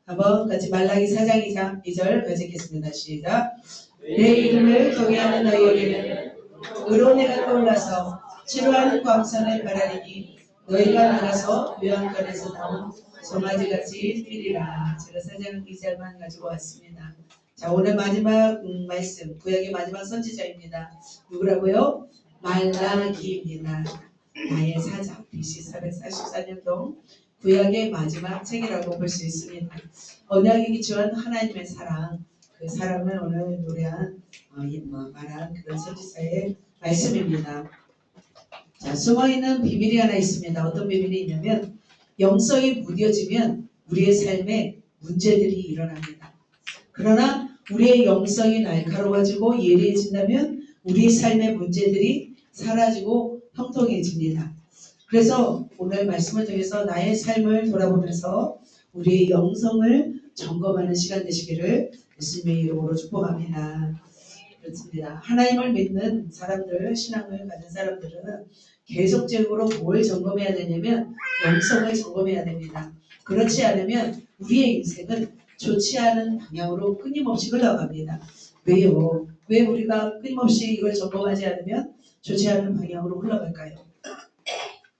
한번 같이 말라기 4장 2절 같이 읽겠습니다. 시작. 내 이름을 경외하는 너희에게는 의로운해가 떠올라서 치루하는 광선에 바라리니 너희가 나가서 요한관에서 나온 송아지같이 뛰리라. 제가 4장 2절만 가지고 왔습니다. 자, 오늘 마지막 말씀, 구약의 마지막 선지자입니다. 누구라고요? 말라기입니다. 나의 사자, BC 444년동 구약의 마지막 책이라고 볼 수 있습니다. 언약이 기초한 하나님의 사랑, 그 사랑을 오늘 노래한 말한 그런 선지자의 말씀입니다. 자, 숨어있는 비밀이 하나 있습니다. 어떤 비밀이 있냐면 영성이 무뎌지면 우리의 삶에 문제들이 일어납니다. 그러나 우리의 영성이 날카로워지고 예리해진다면 우리의 삶의 문제들이 사라지고 형통해집니다. 그래서 오늘 말씀을 통해서 나의 삶을 돌아보면서 우리의 영성을 점검하는 시간 되시기를 예수님의 이름으로 축복합니다. 그렇습니다. 하나님을 믿는 사람들, 신앙을 가진 사람들은 계속적으로 뭘 점검해야 되냐면 영성을 점검해야 됩니다. 그렇지 않으면 우리의 인생은 좋지 않은 방향으로 끊임없이 흘러갑니다. 왜요? 왜 우리가 끊임없이 이걸 점검하지 않으면 좋지 않은 방향으로 흘러갈까요?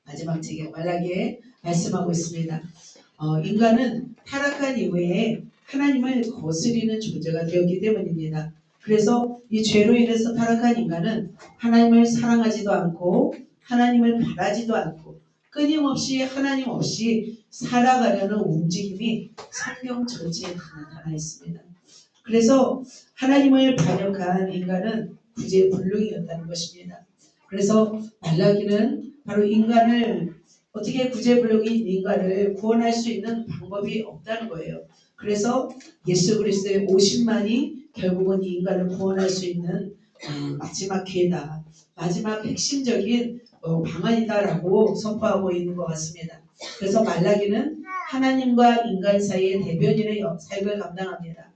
마지막 책에 말라기에 말씀하고 있습니다. 인간은 타락한 이후에 하나님을 거스리는 존재가 되었기 때문입니다. 그래서 이 죄로 인해서 타락한 인간은 하나님을 사랑하지도 않고 하나님을 바라지도 않고 끊임없이 하나님 없이 살아가려는 움직임이 성경 전체에 다 나타나 있습니다. 그래서 하나님을 반역한 인간은 구제불능이었다는 것입니다. 그래서 말라기는 바로 인간을 어떻게 구제불능인 인간을 구원할 수 있는 방법이 없다는 거예요. 그래서 예수 그리스도의 오심만이 결국은 이 인간을 구원할 수 있는 마지막 기회다. 마지막 핵심적인 방안이다라고 선포하고 있는 것 같습니다. 그래서 말라기는 하나님과 인간 사이의 대변인의 삶을 감당합니다.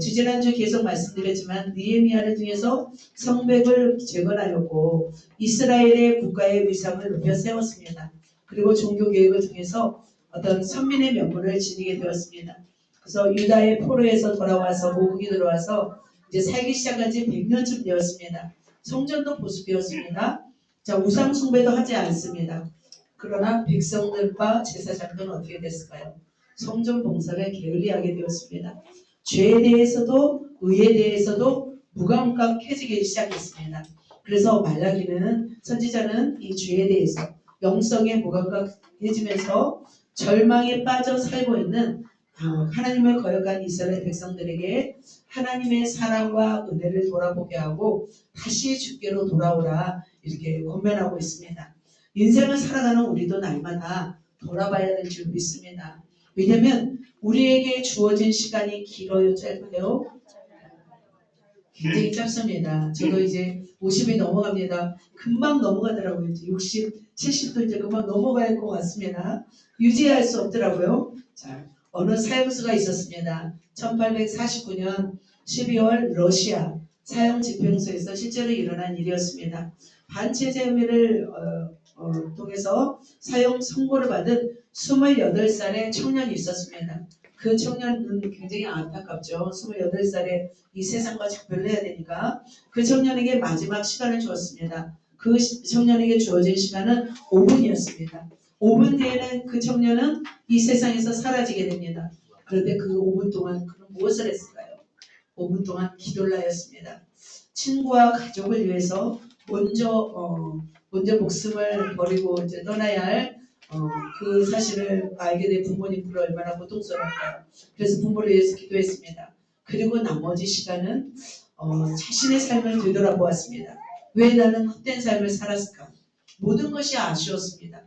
지지난주 계속 말씀드렸지만 느헤미야를 통해서 성벽을 재건하였고 이스라엘의 국가의 위상을 높여 세웠습니다. 그리고 종교개혁을 통해서 어떤 선민의 명분을 지니게 되었습니다. 그래서 유다의 포로에서 돌아와서 모국이 들어와서 이제 살기 시작한 지 100년쯤 되었습니다. 성전도 보수되었습니다. 자, 우상 숭배도 하지 않습니다. 그러나 백성들과 제사장들은 어떻게 됐을까요? 성전 봉사를 게을리하게 되었습니다. 죄에 대해서도 의에 대해서도 무감각해지기 시작했습니다. 그래서 말라기는 선지자는 이 죄에 대해서 영성에 무감각해지면서 절망에 빠져 살고 있는 하나님을 거역한 이스라엘 백성들에게 하나님의 사랑과 은혜를 돌아보게 하고 다시 주께로 돌아오라 이렇게 권면하고 있습니다. 인생을 살아가는 우리도 날마다 돌아봐야 될 줄 믿습니다. 왜냐하면 우리에게 주어진 시간이 길어요, 짧아요? 굉장히 짧습니다. 저도 이제 50이 넘어갑니다. 금방 넘어가더라고요. 이제 60, 70도 이제 금방 넘어갈 것 같습니다. 유지할 수 없더라고요. 자, 어느 사형수가 있었습니다. 1849년 12월 러시아 사형 집행소에서 실제로 일어난 일이었습니다. 반체제의회를 통해서 사형 선고를 받은 28살의 청년이 있었습니다. 그 청년은 굉장히 안타깝죠. 28살에 이 세상과 작별을 해야 되니까 그 청년에게 마지막 시간을 주었습니다. 그 청년에게 주어진 시간은 5분이었습니다. 5분 뒤에는 그 청년은 이 세상에서 사라지게 됩니다. 그런데 그 5분 동안 그는 무엇을 했을까요? 5분 동안 기도를 하였습니다. 친구와 가족을 위해서 먼저 목숨을 버리고 이제 떠나야 할 그 사실을 알게 된 부모님들 얼마나 고통스러울까요? 그래서 부모를 위해서 기도했습니다. 그리고 나머지 시간은 자신의 삶을 되돌아보았습니다. 왜 나는 헛된 삶을 살았을까? 모든 것이 아쉬웠습니다.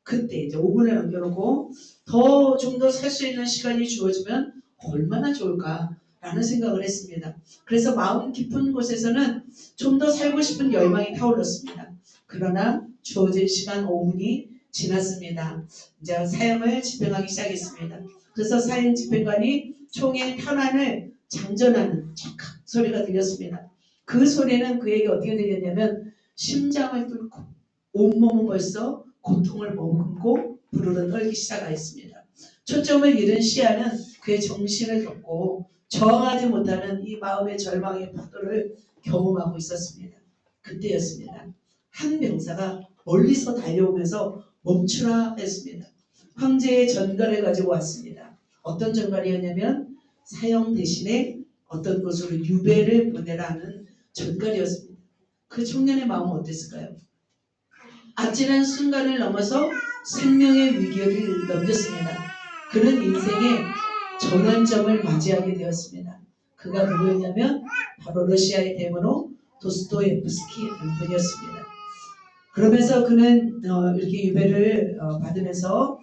그때 이제 5분을 남겨놓고 좀 더 살 수 있는 시간이 주어지면 얼마나 좋을까라는 생각을 했습니다. 그래서 마음 깊은 곳에서는 좀 더 살고 싶은 열망이 타올랐습니다. 그러나 주어진 시간 5분이 지났습니다. 이제 사형을 집행하기 시작했습니다. 그래서 사형 집행관이 총의 편안을 장전하는 척 소리가 들렸습니다. 그 소리는 그에게 어떻게 들렸냐면 심장을 뚫고 온몸은 벌써 고통을 머금고 부르르 떨기 시작하였습니다. 초점을 잃은 시야는 그의 정신을 겪고 저항하지 못하는 이 마음의 절망의 파도를 경험하고 있었습니다. 그때였습니다. 한 병사가 멀리서 달려오면서 멈추라 했습니다. 황제의 전갈을 가지고 왔습니다. 어떤 전갈이었냐면 사형 대신에 어떤 곳으로 유배를 보내라는 전갈이었습니다. 그 청년의 마음은 어땠을까요? 아찔한 순간을 넘어서 생명의 위기를 넘겼습니다. 그는 인생의 전환점을 맞이하게 되었습니다. 그가 누구였냐면 바로 러시아의 대문호 도스토옙스키 분이었습니다. 그러면서 그는 이렇게 유배를 받으면서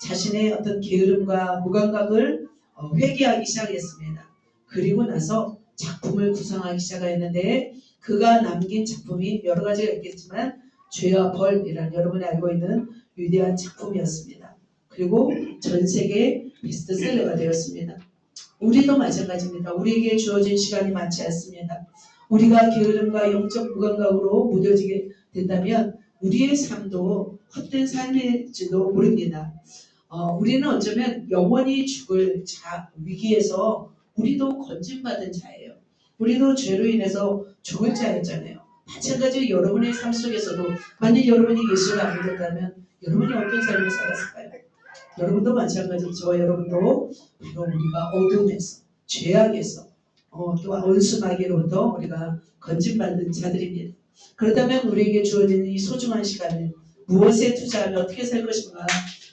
자신의 어떤 게으름과 무감각을 회개하기 시작했습니다. 그리고 나서 작품을 구상하기 시작했는데 그가 남긴 작품이 여러 가지가 있겠지만 죄와 벌이라는 여러분이 알고 있는 위대한 작품이었습니다. 그리고 전 세계 베스트셀러가 되었습니다. 우리도 마찬가지입니다. 우리에게 주어진 시간이 많지 않습니다. 우리가 게으름과 영적 무감각으로 무뎌지게 된다면 우리의 삶도 헛된 삶일지도 모릅니다. 우리는 어쩌면 영원히 죽을 위기에서 우리도 건진받은 자예요. 우리도 죄로 인해서 죽을 자였잖아요. 마찬가지로 여러분의 삶 속에서도 만약 여러분이 예수를 안 믿었다면 여러분이 어떤 삶을 살았을까요? 여러분도 마찬가지로 저와 여러분도 바로 우리가 어둠에서 죄악에서 또한 원수마귀로부터 우리가 건진받은 자들입니다. 그렇다면 우리에게 주어진 이 소중한 시간을 무엇에 투자하며 어떻게 살 것인가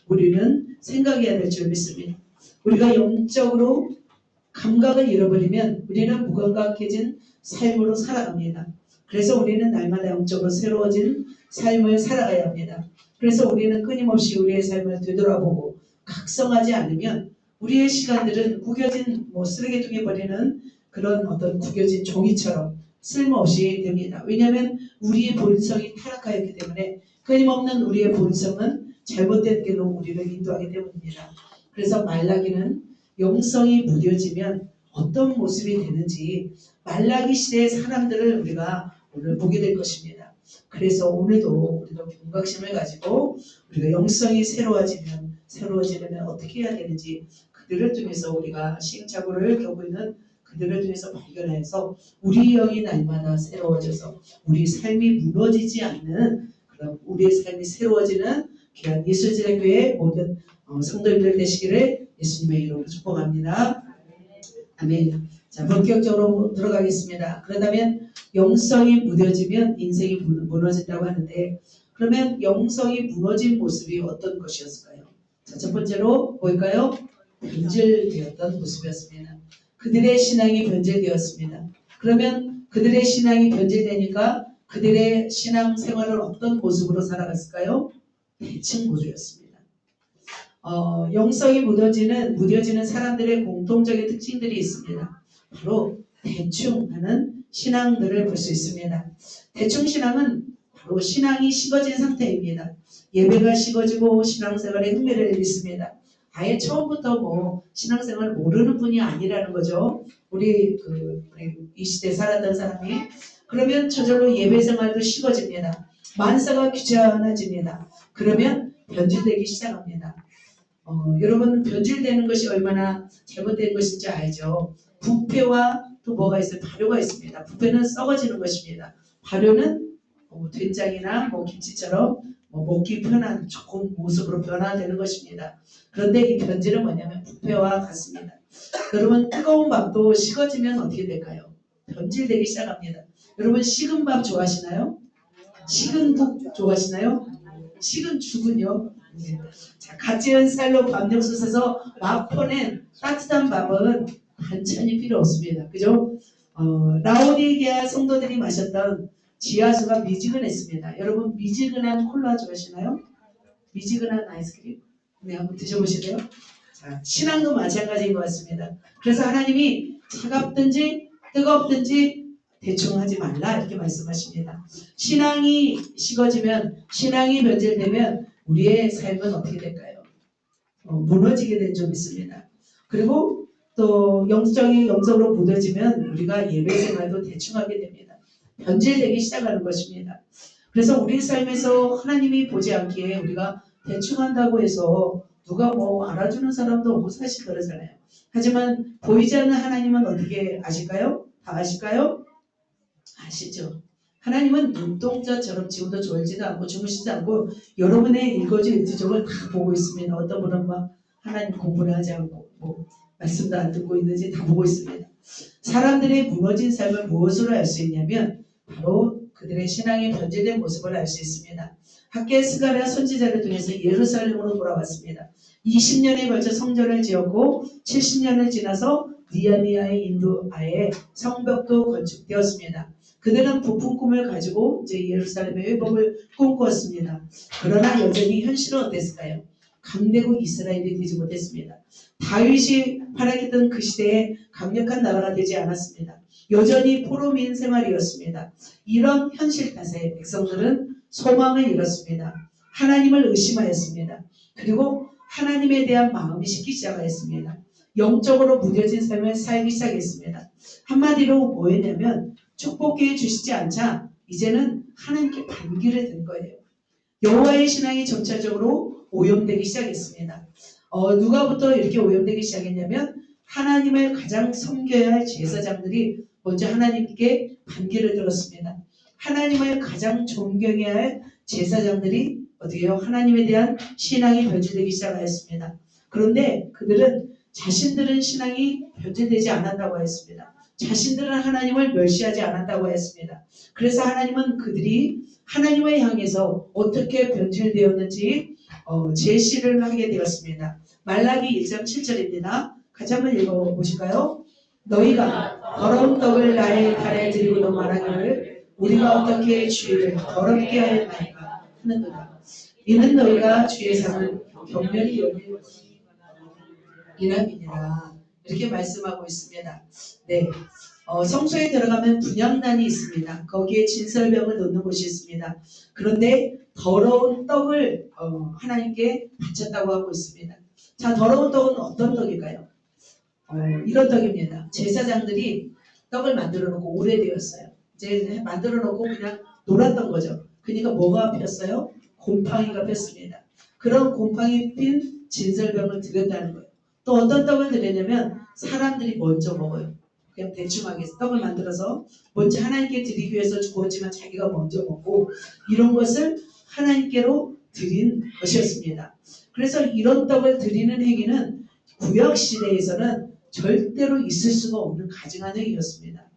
우리는 생각해야 될 줄 믿습니다. 우리가 영적으로 감각을 잃어버리면 우리는 무감각해진 삶으로 살아갑니다. 그래서 우리는 날마다 영적으로 새로워진 삶을 살아가야 합니다. 그래서 우리는 끊임없이 우리의 삶을 되돌아보고 각성하지 않으면 우리의 시간들은 구겨진 쓰레기통에 버리는 그런 어떤 구겨진 종이처럼 쓸모없이 됩니다. 왜냐하면 우리의 본성이 타락하였기 때문에 끊임없는 우리의 본성은 잘못된 길로 우리를 인도하기 때문입니다. 그래서 말라기는 영성이 무뎌지면 어떤 모습이 되는지 말라기 시대의 사람들을 우리가 오늘 보게 될 것입니다. 그래서 오늘도 우리도 경각심을 가지고 우리가 영성이 새로워지려면 어떻게 해야 되는지 그들을 통해서 우리가 시행착오를 겪고 있는 그들을 통해서 발견해서 우리 영이 날마다 새로워져서 우리 삶이 무너지지 않는 그런 우리의 삶이 새로워지는 귀한 예수지대교회 모든 성도님들 되시기를 예수님의 이름으로 축복합니다. 아멘. 자, 본격적으로 들어가겠습니다. 그렇다면 영성이 무뎌지면 인생이 무너진다고 하는데 그러면 영성이 무너진 모습이 어떤 것이었을까요? 자, 첫 번째로 뭘까요? 변질되었던 모습이었습니다. 그들의 신앙이 변질되었습니다. 그러면 그들의 신앙이 변질되니까 그들의 신앙 생활을 어떤 모습으로 살아갔을까요? 대칭 모습이었습니다. 영성이 무뎌지는 사람들의 공통적인 특징들이 있습니다. 바로 대충 하는 신앙들을 볼 수 있습니다. 대충 신앙은 바로 신앙이 식어진 상태입니다. 예배가 식어지고 신앙생활에 흥미를 잃습니다. 아예 처음부터 신앙생활을 모르는 분이 아니라는 거죠. 우리 이 시대에 살았던 사람이 그러면 저절로 예배생활도 식어집니다. 만사가 귀찮아집니다. 그러면 변질되기 시작합니다. 여러분 변질되는 것이 얼마나 잘못된 것인지 알죠. 부패와 또 뭐가 있어요? 발효가 있습니다. 부패는 썩어지는 것입니다. 발효는 된장이나 김치처럼 먹기 편한 좋은 모습으로 변화되는 것입니다. 그런데 이 변질은 뭐냐면 부패와 같습니다. 여러분 뜨거운 밥도 식어지면 어떻게 될까요? 변질되기 시작합니다. 여러분 식은 밥 좋아하시나요? 식은 국 좋아하시나요? 식은 죽은요? 자, 갓 지은 쌀로 밥 육수에서 막 퍼낸 따뜻한 밥은 반찬이 필요 없습니다. 그죠? 라오디게아 성도들이 마셨던 지하수가 미지근했습니다. 여러분 미지근한 콜라 좋아하시나요? 미지근한 아이스크림? 네, 한번 드셔보실래요? 자, 신앙도 마찬가지인 것 같습니다. 그래서 하나님이 차갑든지 뜨겁든지 대충 하지 말라 이렇게 말씀하십니다. 신앙이 식어지면 신앙이 변질되면 우리의 삶은 어떻게 될까요? 무너지게 된 점 있습니다. 그리고 또 영적으로 무너지면 우리가 예배 생활도 대충 하게 됩니다. 변질되기 시작하는 것입니다. 그래서 우리 삶에서 하나님이 보지 않기에 우리가 대충 한다고 해서 누가 뭐 알아주는 사람도 없고 사실 그러잖아요. 하지만 보이지 않는 하나님은 어떻게 아실까요? 다 아실까요? 아시죠? 하나님은 눈동자처럼 지금도 졸지도 않고 주무시지 않고 여러분의 일거지 일투족을 다 보고 있습니다. 어떤 분은 막 하나님 공부를 하지 않고 뭐 말씀도 안 듣고 있는지 다 보고 있습니다. 사람들의 무너진 삶을 무엇으로 알 수 있냐면 바로 그들의 신앙의 변질된 모습을 알 수 있습니다. 학계 스가랴 선지자를 통해서 예루살렘으로 돌아왔습니다. 20년에 걸쳐 성전을 지었고 70년을 지나서 니아미아의 인도하에 성벽도 건축되었습니다. 그들은 부푼 꿈을 가지고 이제 예루살렘의 회복을 꿈꾸었습니다. 그러나 여전히 현실은 어땠을까요? 강대국 이스라엘이 되지 못했습니다. 다윗이 활약했던 그 시대에 강력한 나라가 되지 않았습니다. 여전히 포로민 생활이었습니다. 이런 현실 탓에 백성들은 소망을 잃었습니다. 하나님을 의심하였습니다. 그리고 하나님에 대한 마음이 식기 시작하였습니다. 영적으로 무뎌진 삶을 살기 시작했습니다. 한마디로 뭐였냐면 축복기에 주시지 않자 이제는 하나님께 반기를 든 거예요. 여호와의 신앙이 점차적으로 오염되기 시작했습니다. 누가부터 이렇게 오염되기 시작했냐면 하나님을 가장 섬겨야 할 제사장들이 먼저 하나님께 반기를 들었습니다. 하나님을 가장 존경해야 할 제사장들이 어떻게 해요? 하나님에 대한 신앙이 변질되기 시작하였습니다. 그런데 그들은 자신들은 신앙이 변질되지 않았다고 했습니다. 자신들은 하나님을 멸시하지 않았다고 했습니다. 그래서 하나님은 그들이 하나님을 향해서 어떻게 변질되었는지 제시를 하게 되었습니다. 말라기 1장 7절입니다. 같이 한번 읽어보실까요? 너희가 더러운 떡을 나의 발에 들이고도 말하기를 우리가 어떻게 주의를 더럽게 하였나이까 하는도다. 이는 너희가 주의 상을 경멸히 여기는 이람이니라. 이렇게 말씀하고 있습니다. 네. 성소에 들어가면 분향단이 있습니다. 거기에 진설병을 놓는 곳이 있습니다. 그런데 더러운 떡을 하나님께 바쳤다고 하고 있습니다. 자, 더러운 떡은 어떤 떡일까요? 이런 떡입니다. 제사장들이 떡을 만들어 놓고 오래되었어요. 이제 만들어 놓고 그냥 놀았던 거죠. 그러니까 뭐가 폈어요? 곰팡이가 폈습니다. 그런 곰팡이 핀 진설병을 드렸다는 거예요. 또 어떤 떡을 드렸냐면 사람들이 먼저 먹어요. 그냥 대충하게 떡을 만들어서 먼저 하나님께 드리기 위해서 구웠지만 자기가 먼저 먹고 이런 것을 하나님께로 드린 것이었습니다. 그래서 이런 떡을 드리는 행위는 구약 시대에서는 절대로 있을 수가 없는 가증한 행위였습니다.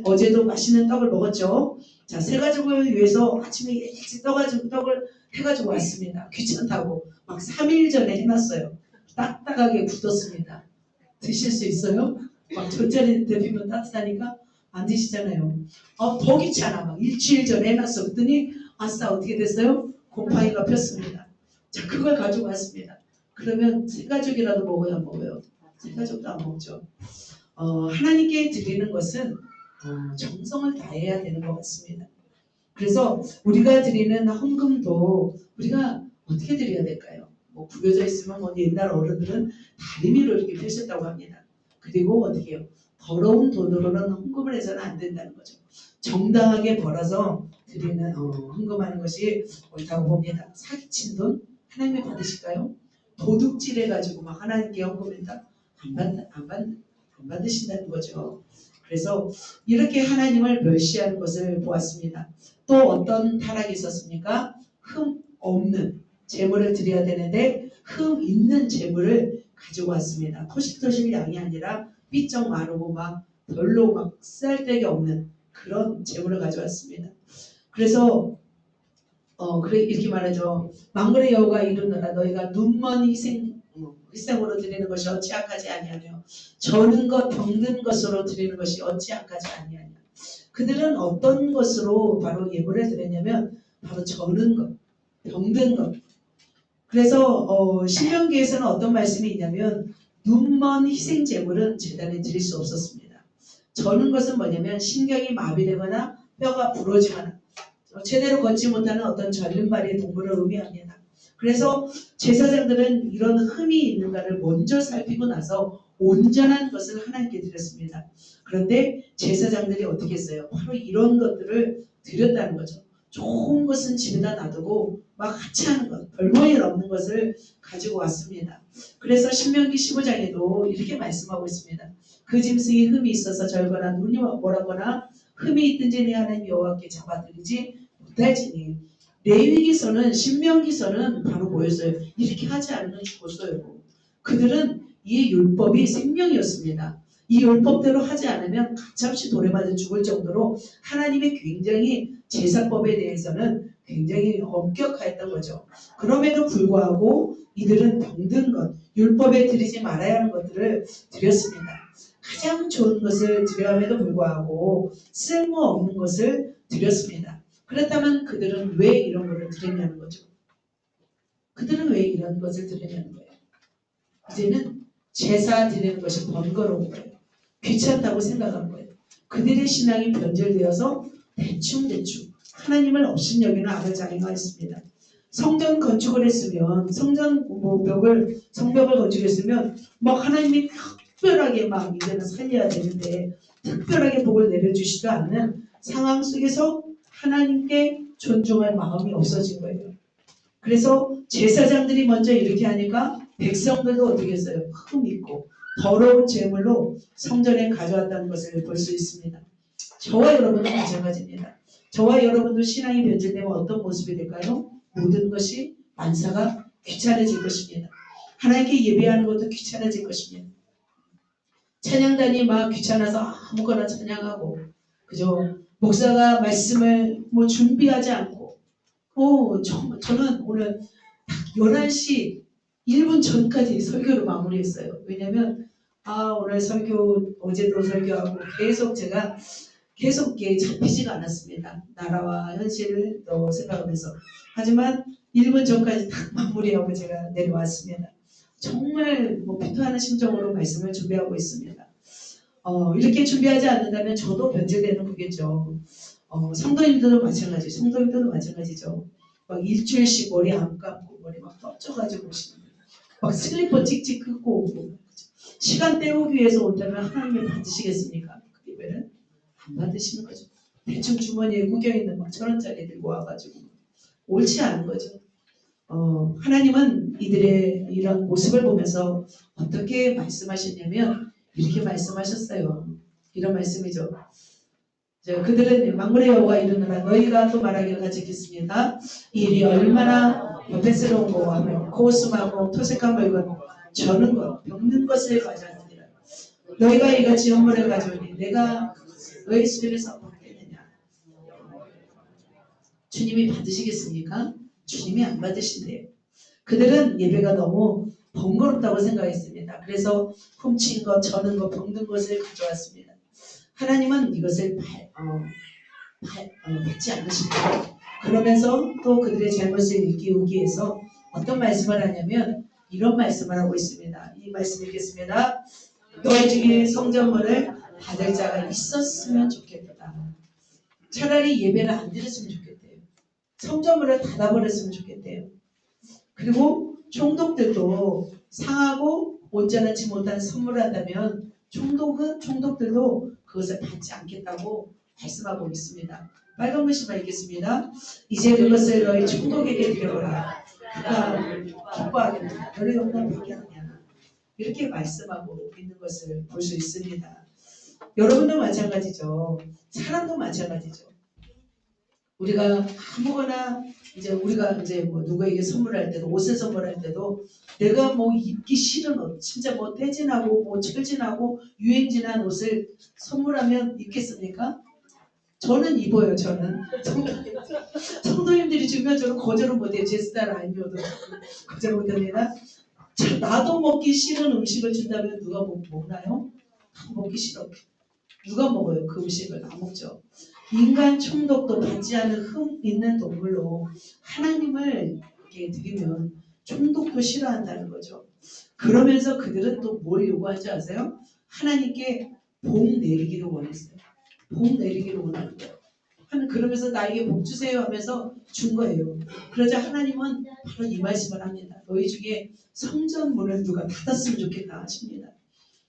어제도 맛있는 떡을 먹었죠. 자, 새 가족을 위해서 아침에 일찍 떡을 해가지고 왔습니다. 귀찮다고 막 3일 전에 해놨어요. 딱딱하게 굳었습니다. 드실 수 있어요? 막 젖자리 데피면 따뜻하니까 안 드시잖아요. 더 귀찮아. 막 일주일 전에 해놨어. 그랬더니 아싸 어떻게 됐어요? 곰팡이가 폈습니다. 자, 그걸 가지고 왔습니다. 그러면 새 가족이라도 먹어야 먹어요. 새 가족도 안 먹죠. 하나님께 드리는 것은 정성을 다해야 되는 것 같습니다. 그래서 우리가 드리는 헌금도 우리가 어떻게 드려야 될까요? 뭐 구겨져 있으면 뭐 옛날 어른들은 다리미로 이렇게 펴셨다고 합니다. 그리고 어떻게 해요? 더러운 돈으로는 헌금을 해서는 안 된다는 거죠. 정당하게 벌어서 드리는 헌금하는 것이 옳다고 봅니다. 사기친 돈 하나님이 받으실까요? 도둑질해가지고 막 하나님께 헌금했다? 안 받으신다는 거죠. 그래서 이렇게 하나님을 멸시하는 것을 보았습니다. 또 어떤 타락이 있었습니까? 흠 없는 재물을 드려야 되는데 흠 있는 재물을 가지고 왔습니다. 토실토실 양이 아니라 삐쩍 마르고 막 별로 막 쓸데기 없는 그런 재물을 가져왔습니다. 그래서 그래 이렇게 말하죠. 망군의 여호가 이르노라 너희가 눈먼 희생으로 드리는 것이 어찌 악하지 아니하며 저는 것 병든 것으로 드리는 것이 어찌 악하지 아니하냐. 그들은 어떤 것으로 바로 예물을 드렸냐면 바로 저는 것, 병든 것. 그래서 신명기에서는 어떤 말씀이 있냐면 눈먼 희생 제물은 제단에 드릴 수 없었습니다. 저는 것은 뭐냐면 신경이 마비되거나 뼈가 부러지거나 제대로 걷지 못하는 어떤 절름발의 동물을 의미합니다. 그래서 제사장들은 이런 흠이 있는가를 먼저 살피고 나서 온전한 것을 하나님께 드렸습니다. 그런데 제사장들이 어떻게 했어요? 바로 이런 것들을 드렸다는 거죠. 좋은 것은 집에다 놔두고 막 하찮은 것, 별볼일 없는 것을 가지고 왔습니다. 그래서 신명기 15장에도 이렇게 말씀하고 있습니다. 그 짐승이 흠이 있어서 절거나 눈이 멀었거나 흠이 있든지 내 하나님 여호와께 잡아들이지 못할지니. 레위기서는 신명기서는 바로 뭐였어요? 이렇게 하지 않으면 죽었어요. 그들은 이 율법이 생명이었습니다. 이 율법대로 하지 않으면 가차없이 돌에 맞아 죽을 정도로 하나님의 굉장히 제사법에 대해서는 굉장히 엄격하였던 거죠. 그럼에도 불구하고 이들은 병든 것, 율법에 드리지 말아야 하는 것들을 드렸습니다. 가장 좋은 것을 드려함에도 불구하고 쓸모없는 것을 드렸습니다. 그렇다면 그들은 왜 이런 것을 드렸냐는 거죠. 그들은 왜 이런 것을 드렸냐는 거예요. 이제는 제사 드리는 것이 번거로운 거예요. 귀찮다고 생각한 거예요. 그들의 신앙이 변절되어서 대충 하나님을 업신여기는 악을 자행하였습니다. 성전 건축을 했으면 성벽을 건축했으면 막 하나님이 특별하게 막 이제는 살려야 되는데 특별하게 복을 내려주시도 않는 상황 속에서 하나님께 존중할 마음이 없어진 거예요. 그래서 제사장들이 먼저 이렇게 하니까 백성들도 어떻게 했어요? 흠 있고 더러운 제물로 성전에 가져왔다는 것을 볼 수 있습니다. 저와 여러분도 마찬가지입니다. 저와 여러분도 신앙이 변질되면 어떤 모습이 될까요? 모든 것이 만사가 귀찮아질 것입니다. 하나님께 예배하는 것도 귀찮아질 것입니다. 찬양단이 막 귀찮아서 아무거나 찬양하고, 그죠? 목사가 말씀을 뭐 준비하지 않고, 저는 오늘 11시 1분 전까지 설교를 마무리했어요. 왜냐면 오늘 설교, 어제도 설교하고 제가 계속 잡히지가 않았습니다. 나라와 현실을 생각하면서. 하지만 1분 전까지 딱 마무리하고 제가 내려왔습니다. 정말 피토하는 심정으로 말씀을 준비하고 있습니다. 이렇게 준비하지 않는다면 저도 변질되는 거겠죠. 성도님들도 마찬가지죠. 막 일주일씩 머리 안 감고 머리 막 떠져가지고 오시는 거예요. 막 슬리퍼 찍찍 긋고 오고. 시간 때우기 위해서 온다면 하나님이 받으시겠습니까? 그 예배는 안 받으시는 거죠. 대충 주머니에 구겨있는 막 1,000원짜리 들고 와가지고 옳지 않은 거죠. 하나님은 이들의 이런 모습을 보면서 어떻게 말씀하셨냐면 이렇게 말씀하셨어요. 이런 말씀이죠. 그들은 만물의 여호와 이르노라 너희가 또 말하기를 가지겠습니다. 이 일이 얼마나 변태스러운 거 하며 고스하고 토색한 물건 저는 것 병든 것을 가져왔느니라. 너희가 이같이 연물을 가져오니 내가 너희 수준에서 받겠느냐. 주님이 받으시겠습니까? 주님이 안 받으신대요. 그들은 예배가 너무 번거롭다고 생각했습니다. 그래서 훔친 것, 저는 것, 병든 것을 가져왔습니다. 하나님은 이것을 받지 않으십니다. 그러면서 또 그들의 잘못을 일깨우기 위해서 어떤 말씀을 하냐면 이런 말씀을 하고 있습니다. 이 말씀 읽겠습니다. 너희 중에 성전문을 받을 자가 있었으면 좋겠다. 차라리 예배를 안 드렸으면 좋겠대요. 성전문을 닫아버렸으면 좋겠대요. 그리고 총독들도 상하고 온전하지 못한 선물을 한다면 총독들도 그것을 받지 않겠다고 말씀하고 있습니다. 빨간 글씨만 읽겠습니다. 이제 그것을 너희 총독에게 드려라. 그가 기뻐하겠느냐. 너를 영광하게 하느냐. 이렇게 말씀하고 있는 것을 볼 수 있습니다. 여러분도 마찬가지죠. 사람도 마찬가지죠. 우리가 아무거나 우리가 누구에게 선물할 때도 옷을 선물할 때도 내가 입기 싫은 옷 진짜 태진하고 철진하고 유행진한 옷을 선물하면 입겠습니까? 저는 입어요. 저는 성도님들이 주면 저는 거절은 못해요. 제 스타일 아니어도 거절 못합니다. 나도 먹기 싫은 음식을 준다면 누가 먹나요? 먹기 싫어. 누가 먹어요? 그 음식을 안 먹죠. 인간 총독도 받지 않은 흠 있는 동물로 하나님을 이렇게 드리면 총독도 싫어한다는 거죠. 그러면서 그들은 또 뭘 요구하지 아세요? 하나님께 복 내리기를 원했어요. 복 내리기를 원하는 거예요. 그러면서 나에게 복 주세요 하면서 준 거예요. 그러자 하나님은 바로 이 말씀을 합니다. 너희 중에 성전 문을 누가 닫았으면 좋겠다 하십니다.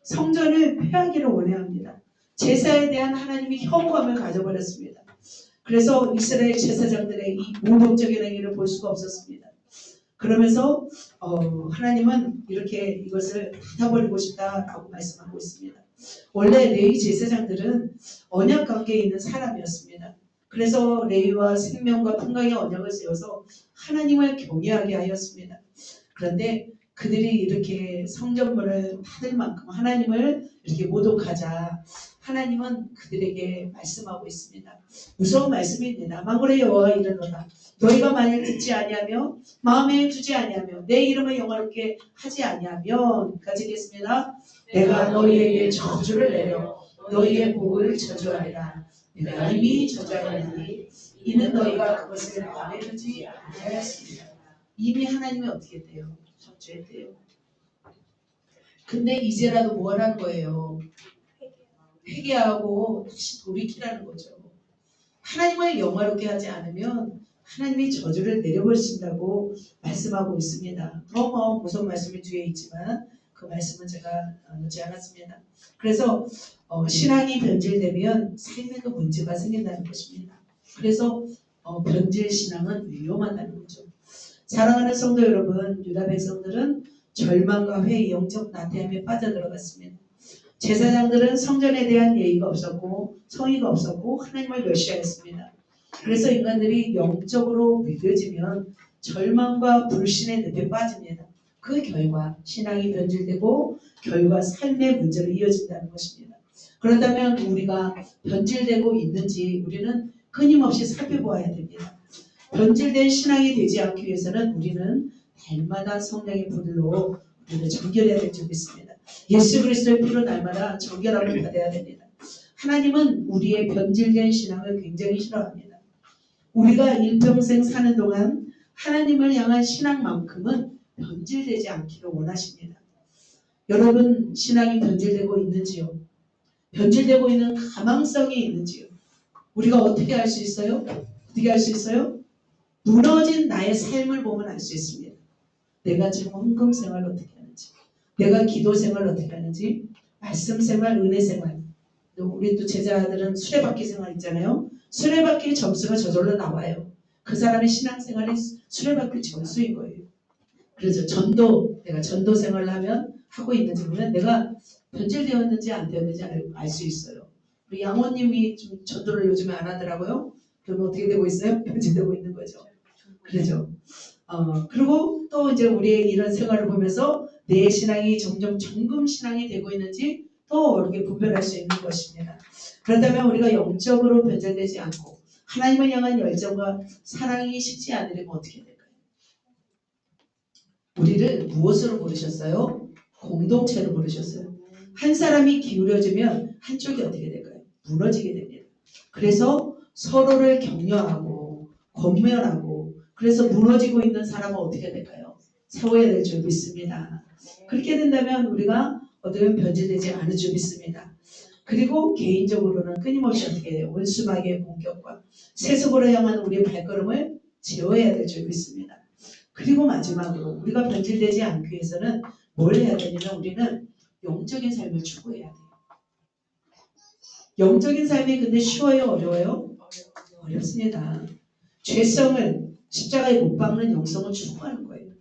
성전을 폐하기를 원해합니다. 제사에 대한 하나님이 혐오감을 가져버렸습니다. 그래서 이스라엘 제사장들의 이 모독적인 행위를 볼 수가 없었습니다. 그러면서 하나님은 이렇게 이것을 닫아버리고 싶다라고 말씀하고 있습니다. 원래 레위 제사장들은 언약 관계에 있는 사람이었습니다. 그래서 레위와 생명과 평강의 언약을 세워서 하나님을 경외하게 하였습니다. 그런데 그들이 이렇게 성전문을 받을 만큼 하나님을 이렇게 모독하자 하나님은 그들에게 말씀하고 있습니다. 무서운 말씀입니다. 만군의 여호와가 이르노라 너희가 만일 듣지 아니하며 마음에 두지 아니하며 내 이름을 영화롭게 하지 아니하면 가지겠습니다. 내가 너희에게 저주를 내려 너희의 복을 저주하리라. 내가 이미 저주하였으니 이는 너희가 그것을 마음에 두지 아니하였습니다. 이미 하나님이 어떻게 돼요? 저주했대요. 근데 이제라도 뭐 하라는 거예요? 회개하고 다시 돌이키라는 거죠. 하나님을 영화롭게 하지 않으면 하나님이 저주를 내려버리신다고 말씀하고 있습니다. 더 무서운 말씀이 뒤에 있지만 그 말씀은 제가 놓지 않았습니다. 그래서 신앙이 변질되면 삶에도 문제가 생긴다는 것입니다. 그래서 변질 신앙은 위험하다는 거죠. 사랑하는 성도 여러분, 유다 백성들은 절망과 회의, 영적 나태함에 빠져들어갔습니다. 제사장들은 성전에 대한 예의가 없었고 성의가 없었고 하나님을 멸시하였습니다. 그래서 인간들이 영적으로 믿어지면 절망과 불신의 늪에 빠집니다. 그 결과 신앙이 변질되고 결과 삶의 문제로 이어진다는 것입니다. 그렇다면 우리가 변질되고 있는지 우리는 끊임없이 살펴보아야 됩니다. 변질된 신앙이 되지 않기 위해서는 우리는 날마다 성령의 불로 우리를 정결해야 될 줄 믿습니다. 예수 그리스도의 피로 날마다 정결함을 받아야 됩니다. 하나님은 우리의 변질된 신앙을 굉장히 싫어합니다. 우리가 일평생 사는 동안 하나님을 향한 신앙만큼은 변질되지 않기를 원하십니다. 여러분 신앙이 변질되고 있는지요? 변질되고 있는 가망성이 있는지요? 우리가 어떻게 알 수 있어요? 어떻게 알 수 있어요? 무너진 나의 삶을 보면 알 수 있습니다. 내가 지금 헌금 생활을 어떻게 하는지, 내가 기도 생활을 어떻게 하는지, 말씀 생활, 은혜 생활. 우리 또 제자들은 수레바퀴 생활 있잖아요. 수레바퀴 점수가 저절로 나와요. 그 사람의 신앙생활이 수레바퀴 점수인 거예요. 그래서 내가 전도 생활을 하고 있는지 보면 내가 변질되었는지 안 되었는지 알 수 있어요. 우리 양호님이 좀 전도를 요즘에 안 하더라고요. 그러면 어떻게 되고 있어요? 변질되고 있는 거죠. 그렇죠. 그리고 또 이제 우리의 이런 생활을 보면서 내 신앙이 점점 정금 신앙이 되고 있는지 또 이렇게 분별할 수 있는 것입니다. 그렇다면 우리가 영적으로 변절되지 않고 하나님을 향한 열정과 사랑이 식지 않으려면 어떻게 될까요? 우리를 무엇으로 부르셨어요? 공동체로 부르셨어요. 한 사람이 기울여지면 한쪽이 어떻게 될까요? 무너지게 됩니다. 그래서 서로를 격려하고 권면하고 그래서 무너지고 있는 사람은 어떻게 될까요? 세워야 될 줄 믿습니다. 그렇게 된다면 우리가 어떻게 변질되지 않을 줄 믿습니다. 그리고 개인적으로는 끊임없이 어떻게 해요? 원수마귀의 공격과 세속으로 향한 우리의 발걸음을 제어해야 될 줄 믿습니다. 그리고 마지막으로 우리가 변질되지 않기 위해서는 뭘 해야 되냐면 우리는 영적인 삶을 추구해야 돼요. 영적인 삶이 근데 쉬워요? 어려워요? 어렵습니다. 죄성을 십자가에 못 박는 영성을 추구하는 거예요.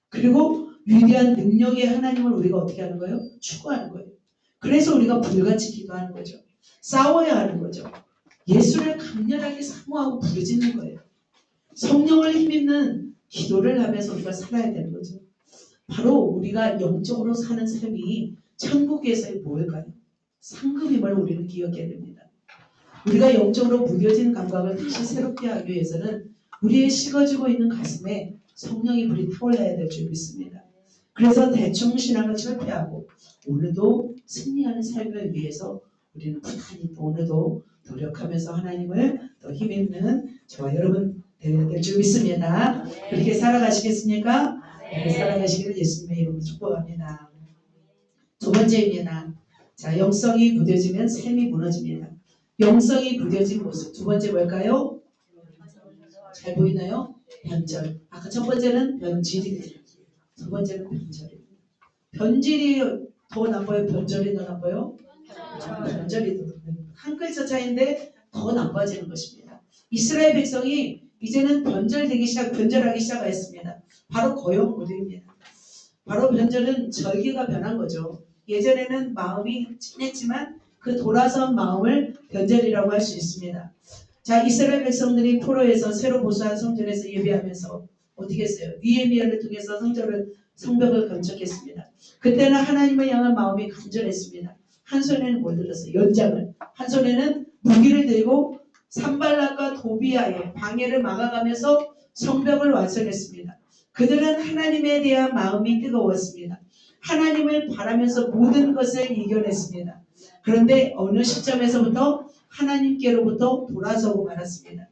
그리고 위대한 능력의 하나님을 우리가 어떻게 하는 거예요? 추구하는 거예요. 그래서 우리가 불같이 기도하는 거죠. 싸워야 하는 거죠. 예수를 강렬하게 사모하고 부르짖는 거예요. 성령을 힘입는 기도를 하면서 우리가 살아야 되는 거죠. 바로 우리가 영적으로 사는 삶이 천국에서의 뭘까요? 상급임을 우리는 기억해야 됩니다. 우리가 영적으로 무뎌진 감각을 다시 새롭게 하기 위해서는 우리의 식어지고 있는 가슴에 성령의 불이 타올라야 될 줄 믿습니다. 그래서 대충 신앙을 철폐하고 오늘도 승리하는 삶을 위해서 우리는 부단히 또 오늘도 노력하면서 하나님을 더 힘입는 저와 여러분 될 줄 믿습니다. 그렇게 살아가시겠습니까? 네, 살아가시기를 예수님의 이름으로 축복합니다. 두 번째입니다. 자, 영성이 무뎌지면 삶이 무너집니다. 영성이 무뎌진 모습. 두 번째 뭘까요? 잘 보이나요? 변절. 아까 첫 번째는 변질이, 두 번째는 변절입니다. 변질이 더 나빠요? 변절이 더 나빠요? 변절이 더 나빠요. 한 글자 차이인데 더 나빠지는 것입니다. 이스라엘 백성이 이제는 변절하기 시작하였습니다. 바로 고용고대입니다. 바로 변절은 절기가 변한 거죠. 예전에는 마음이 찐했지만 그 돌아선 마음을 변절이라고 할 수 있습니다. 자, 이스라엘 백성들이 포로에서 새로 보수한 성전에서 예배하면서 어떻게 했어요? 느헤미야를 통해서 성벽을 건축했습니다. 그때는 하나님을 향한 마음이 간절했습니다. 한 손에는 뭘 들었어요? 연장을. 한 손에는 무기를 들고 산발락과 도비아의 방해를 막아가면서 성벽을 완성했습니다. 그들은 하나님에 대한 마음이 뜨거웠습니다. 하나님을 바라면서 모든 것을 이겨냈습니다. 그런데 어느 시점에서부터 하나님께로부터 돌아서고 말았습니다.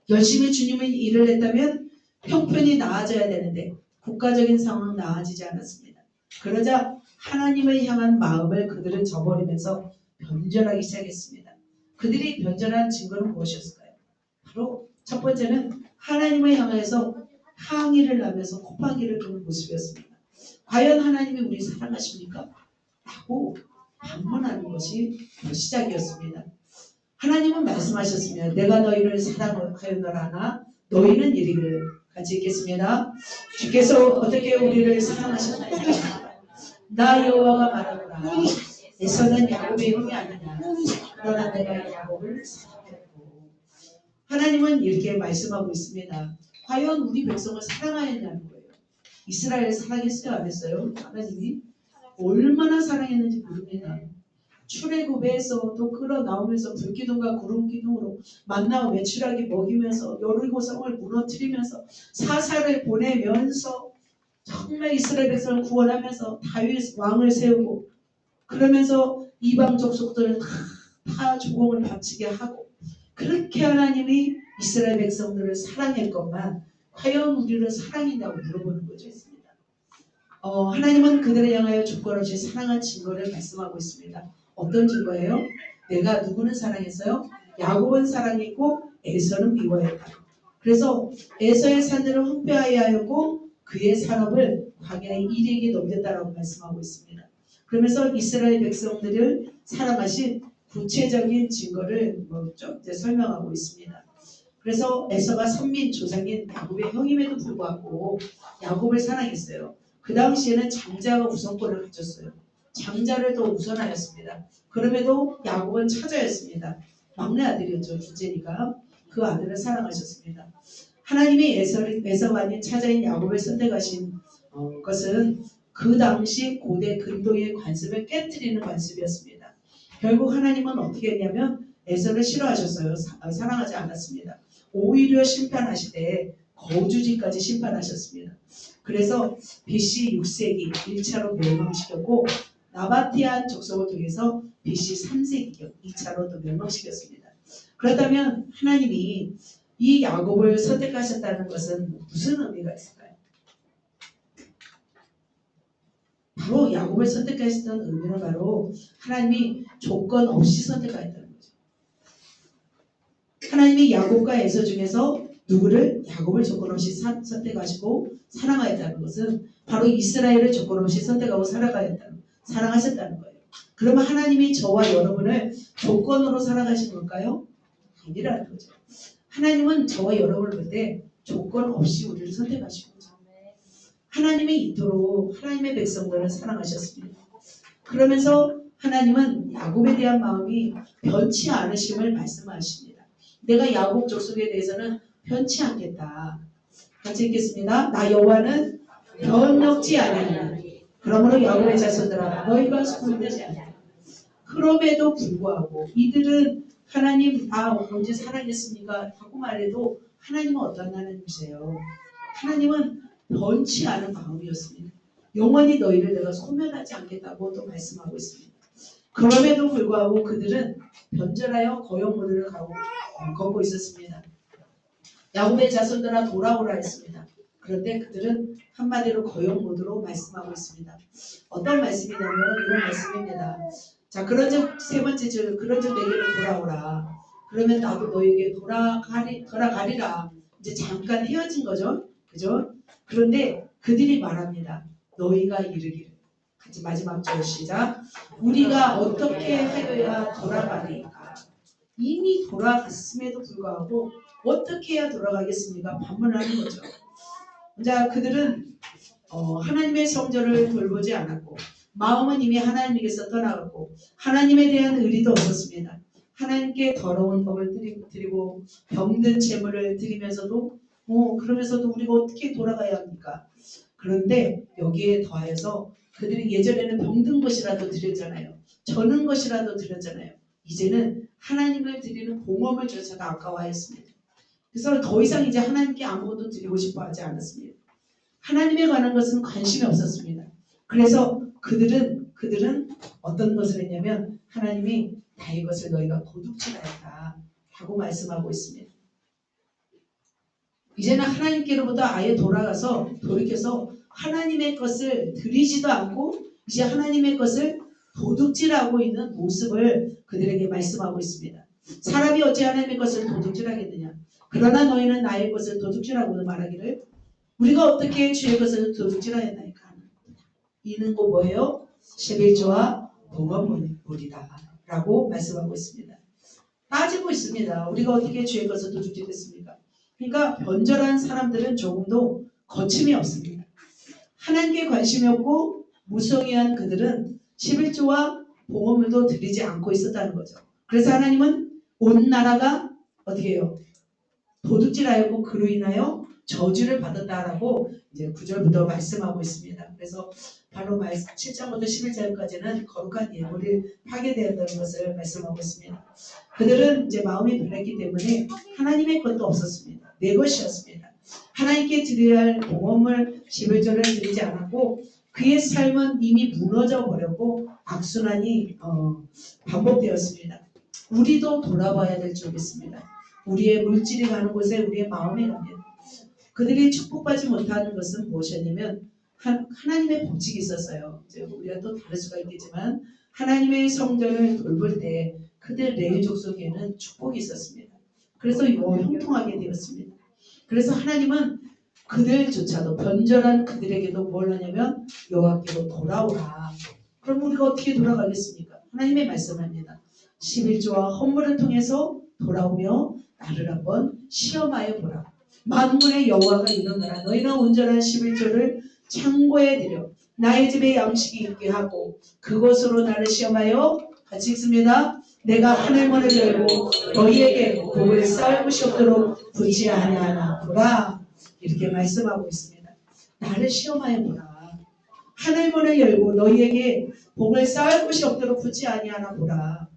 열심히 주님의 일을 했다면 형편이 나아져야 되는데 국가적인 상황은 나아지지 않았습니다. 그러자 하나님을 향한 마음을 그들은 저버리면서 변절하기 시작했습니다. 그들이 변절한 증거는 무엇이었을까요? 바로 첫 번째는 하나님을 향해서 항의를 하면서 콧방귀를 뀌는 모습이었습니다. 과연 하나님이 우리 사랑하십니까? 라고 반문하는 것이 시작이었습니다. 하나님은 말씀하셨습니다. 내가 너희를 사랑하였노라 너희는 이르기를. 같이 읽겠습니다. 주께서 어떻게 우리를 사랑하셨나요? 나 여호와가 말하노라 에서는 야곱의 형이 아니냐 그러나 내가 야곱을 사랑했고. 하나님은 이렇게 말씀하고 있습니다. 과연 우리 백성을 사랑하였냐는 거예요. 이스라엘을 사랑했어요? 안 했어요? 하나님이 얼마나 사랑했는지 모릅니다. 출애굽에서 또 끌어나오면서 불기둥과 구름기둥으로 만나 외출하게 먹이면서 여리고성을 무너뜨리면서 사사를 보내면서 정말 이스라엘 백성을 구원하면서 다윗 왕을 세우고 그러면서 이방 족속들은 다 조공을 바치게 하고 그렇게 하나님이 이스라엘 백성들을 사랑했건만 과연 우리를 사랑했냐고 물어보는 거죠. 하나님은 그들을 향하여 조건 없이 사랑한 증거를 말씀하고 있습니다. 어떤 증거예요? 내가 누구는 사랑했어요? 야곱은 사랑했고 에서는 미워했다. 그래서 에서의 산들을 황폐하게 하였고 그의 산업을 광야의 일에게 넘겼다라고 말씀하고 있습니다. 그러면서 이스라엘 백성들을 사랑하신 구체적인 증거를 좀 이제 설명하고 있습니다. 그래서 에서가 선민 조상인 야곱의 형임에도 불구하고 야곱을 사랑했어요. 그 당시에는 장자가 우선권을 가졌어요. 장자를 더 우선하였습니다. 그럼에도 야곱은 차자였습니다. 막내 아들이었죠. 둘째니까 그 아들을 사랑하셨습니다. 하나님이 에서가 아닌 차자인 야곱을 선택하신 것은 그 당시 고대 근동의 관습을 깨뜨리는 관습이었습니다. 결국 하나님은 어떻게 했냐면 에서를 싫어하셨어요. 사랑하지 않았습니다. 오히려 심판하시되 거주지까지 심판하셨습니다. 그래서 BC 6세기 1차로 멸망시켰고 나바티안 족속을 통해서 BC 3세기 2차로 또 멸망시켰습니다. 그렇다면 하나님이 이 야곱을 선택하셨다는 것은 무슨 의미가 있을까요? 바로 야곱을 선택하셨던 의미는 바로 하나님이 조건 없이 선택하였다는 거죠. 하나님이 야곱과 에서 중에서 누구를 야곱을 조건 없이 선택하시고 사랑하였다는 것은 바로 이스라엘을 조건 없이 선택하고 사랑하셨다는 거예요. 그러면 하나님이 저와 여러분을 조건으로 사랑하신 걸까요? 아니라는 거죠. 하나님은 저와 여러분을 볼 때 조건 없이 우리를 선택하신 거죠. 하나님이 이토록 하나님의 백성들을 사랑하셨습니다. 그러면서 하나님은 야곱에 대한 마음이 변치 않으심을 말씀하십니다. 내가 야곱 족속에 대해서는 변치 않겠다. 같이 읽겠습니다. 나 여호와는 변덕지 아니하니 그러므로 야곱의 자손들아 너희가 소멸되지 않다. 그럼에도 불구하고 이들은 하나님 언제 사랑했습니까? 하고 말해도 하나님은 어떤 하나님이세요? 하나님은 변치 않은 마음이었습니다. 영원히 너희를 내가 소멸하지 않겠다고 또 말씀하고 있습니다. 그럼에도 불구하고 그들은 변절하여 거역 모드를 걷고 있었습니다. 야곱의 자손들아 돌아오라 했습니다. 그런데 그들은 한마디로 거역 모드로 말씀하고 있습니다. 어떤 말씀이냐면 이런 말씀입니다. 자, 그런즉 세 번째 줄 그런즉 내게로 돌아오라. 그러면 나도 너에게 돌아가리라. 이제 잠깐 헤어진 거죠. 그죠? 그런데 그들이 말합니다. 너희가 이르기를. 같이 마지막 절 시작. 우리가 어떻게 하여야 돌아가리까. 이미 돌아갔음에도 불구하고 어떻게 해야 돌아가겠습니까? 반문하는 거죠. 자, 그들은 하나님의 성전을 돌보지 않았고 마음은 이미 하나님에게서 떠나갔고 하나님에 대한 의리도 없었습니다. 하나님께 더러운 법을 드리고 병든 제물을 드리면서도 그러면서도 우리가 어떻게 돌아가야 합니까? 그런데 여기에 더하여서 그들이 예전에는 병든 것이라도 드렸잖아요. 저는 것이라도 드렸잖아요. 이제는 하나님을 드리는 봉헌을 조차도 아까워했습니다. 그래서 더 이상 이제 하나님께 아무것도 드리고 싶어 하지 않았습니다. 하나님에 관한 것은 관심이 없었습니다. 그래서 그들은 어떤 것을 했냐면 하나님이 다 이것을 너희가 도둑질하였다 라고 말씀하고 있습니다. 이제는 하나님께로부터 아예 돌이켜서 하나님의 것을 드리지도 않고 이제 하나님의 것을 도둑질하고 있는 모습을 그들에게 말씀하고 있습니다. 사람이 어찌 하나님의 것을 도둑질하겠느냐. 그러나 너희는 나의 것을 도둑질하고 말하기를 우리가 어떻게 주의 것을 도둑질하였나이까. 이는 곧 뭐예요? 11조와 봉헌물이다 라고 말씀하고 있습니다. 따지고 있습니다. 우리가 어떻게 주의 것을 도둑질했습니까? 그러니까 변절한 사람들은 조금도 거침이 없습니다. 하나님께 관심이 없고 무성의한 그들은 11조와 봉헌물도 드리지 않고 있었다는 거죠. 그래서 하나님은 온 나라가 어떻게 해요? 도둑질하였고 그로 인하여 저주를 받았다라고 이제 9절부터 말씀하고 있습니다. 그래서 바로 7장부터 11장까지는 거룩한 예물이 파괴되었다는 것을 말씀하고 있습니다. 그들은 이제 마음이 변했기 때문에 하나님의 것도 없었습니다. 내 것이었습니다. 하나님께 드려야 할 봉헌물 11조를 드리지 않았고 그의 삶은 이미 무너져 버렸고 악순환이 반복되었습니다. 우리도 돌아봐야 될 줄 믿습니다. 우리의 물질이 가는 곳에 우리의 마음이 갑니다. 그들이 축복받지 못하는 것은 무엇이었냐면 하나님의 법칙이 있었어요. 이제 우리가 또 다를 수가 있겠지만 하나님의 성전을 돌볼 때 그들 레위 족속에는 축복이 있었습니다. 그래서 형통하게 되었습니다. 그래서 하나님은 그들조차도 변절한 그들에게도 뭘 하냐면 여호와께로 돌아오라. 그럼 우리가 어떻게 돌아가겠습니까? 하나님의 말씀합니다. 11조와 헌물을 통해서 돌아오며 나를 한번 시험하여 보라. 만군의 여호와가 이르노라. 너희는 온전한 11조를 창고에 들여 나의 집에 양식이 있게 하고 그것으로 나를 시험하여 같이 읽습니다. 내가 하늘문을 열고 너희에게 복을 쌓을 곳이 없도록 붙지 아니하나 보라. 이렇게 말씀하고 있습니다. 나를 시험하여 보라. 하늘문을 열고 너희에게 복을 쌓을 곳이 없도록 붙지 아니하나 보라.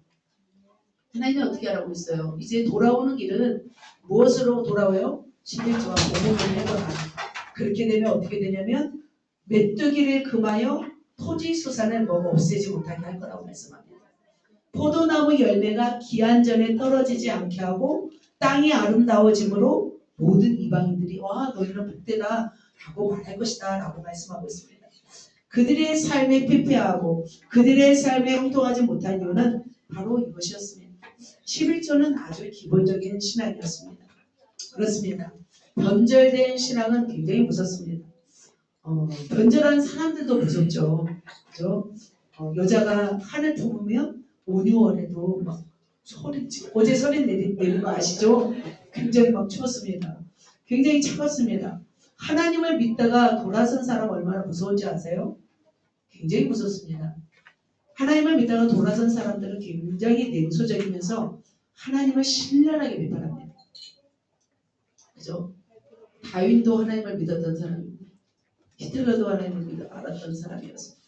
하나님이 어떻게 하라고 있어요? 이제 돌아오는 길은 무엇으로 돌아와요? 11조와 봉헌을 해보라. 그렇게 되면 어떻게 되냐면 메뚜기를 금하여 토지 수산을 먹어 없애지 못하게 할 거라고 말씀합니다. 포도나무 열매가 기한 전에 떨어지지 않게 하고 땅이 아름다워짐으로 모든 이방인들이 와 너희는 복되다 라고 말할 것이다 라고 말씀하고 있습니다. 그들의 삶에 피폐하고 그들의 삶에 형통하지 못한 이유는 바로 이것이었습니다. 11조는 아주 기본적인 신앙이었습니다. 그렇습니다. 변절된 신앙은 굉장히 무섭습니다. 변절한 사람들도 무섭죠. 그렇죠? 여자가 한을 품으면 온유월에도 막 어제 소리 내린 거 아시죠? 굉장히 막 추웠습니다. 굉장히 차갑습니다. 하나님을 믿다가 돌아선 사람 얼마나 무서운지 아세요? 굉장히 무섭습니다. 하나님을 믿다가 돌아선 사람들은 굉장히 냉소적이면서 하나님을 신랄하게 비판합니다. 그죠? 다윈도 하나님을 믿었던 사람입니다. 히틀러도 하나님을 알았던 사람이었습니다.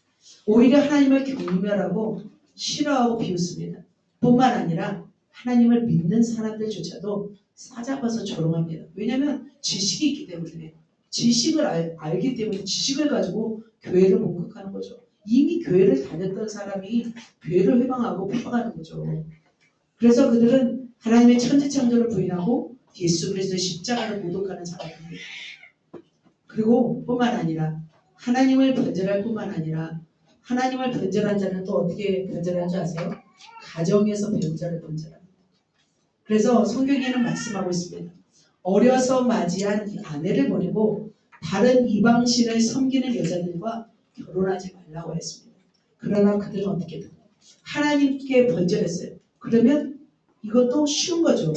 오히려 하나님을 경멸하고 싫어하고 비웃습니다. 뿐만 아니라 하나님을 믿는 사람들조차도 싸잡아서 조롱합니다. 왜냐하면 지식이 있기 때문에 지식을 알기 때문에 지식을 가지고 교회를 공격하는 거죠. 이미 교회를 다녔던 사람이 교회를 회방하고 핍박하는 거죠. 그래서 그들은 하나님의 천지창조를 부인하고 예수 그리스도의 십자가를 모독하는 사람입니다. 그리고 뿐만 아니라 하나님을 변절할 뿐만 아니라 하나님을 변절한 자는 또 어떻게 변절하는 줄 아세요? 가정에서 변절합니다. 그래서 성경에는 말씀하고 있습니다. 어려서 맞이한 아내를 보내고 다른 이방신을 섬기는 여자들과 결혼하지 말라고 했습니다. 그러나 그들은 어떻게 됐나요? 하나님께 변절했어요. 그러면 이것도 쉬운 거죠.